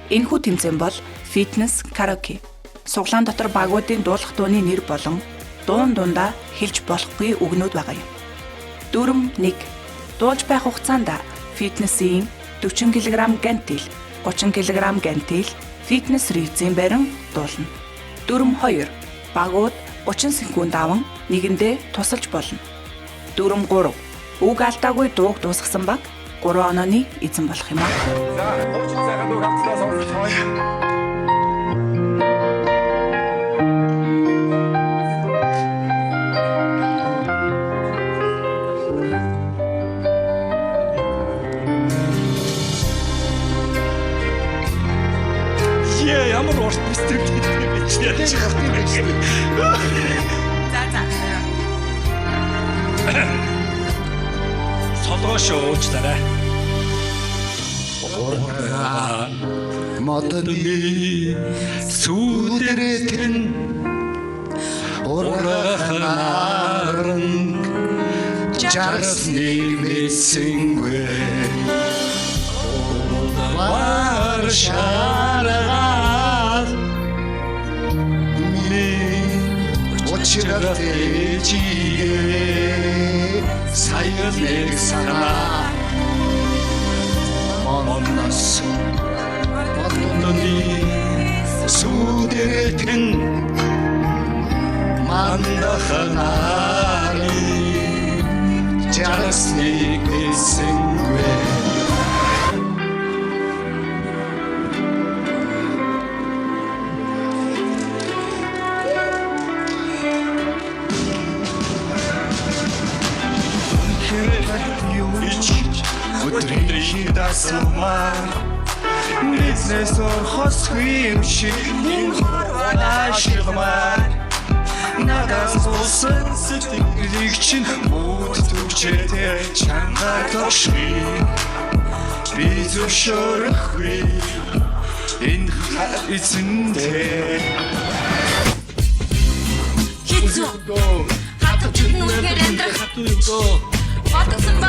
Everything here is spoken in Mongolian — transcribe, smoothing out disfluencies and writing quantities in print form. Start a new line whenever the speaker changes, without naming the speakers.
Энэхүү тэмцээн бол фитнес караоке. Суглаан дотор багуудын дуулах дууны нэр болон дуун дундаа хэлж болохгүй үгнүүд байгаа юм. Дүрм 1. Дуулж байх хугацаанд фитнесийн 40 кг гантел, 30 кг гантел, фитнес ревзийн барин дуулна. Дүрм 2. Багууд 30 секунд аван нэгэндээ тусалж болно. Дүрм 3. Үг алдаагүй дууг дуусгасан баг 3 онооны эзэн болох юм аа.
За, хуучин сайхан дуу хамтдаа сонсцгоё. Ямар урт бистрик гэж ярьж байгаа юм бэ? Солгоош уучлаарай. Модны сүдэрэтэн урахнаран жарсны мэсэнгвэ варшараад ми очирате чигээ саялэг санаа моннос модны сүдэрэтэн мандахнаран жарсны мэсэнгвэ өдрийн дасмаа нэснэс орхос юм шиг ашигмаа надаас усан сэтгэлийг чинь мууд төвчтэй чангаар тошгүй би зөвшөөрөхгүй энэ эзэндээ
Хатуу нүгээр амьдрах бодсон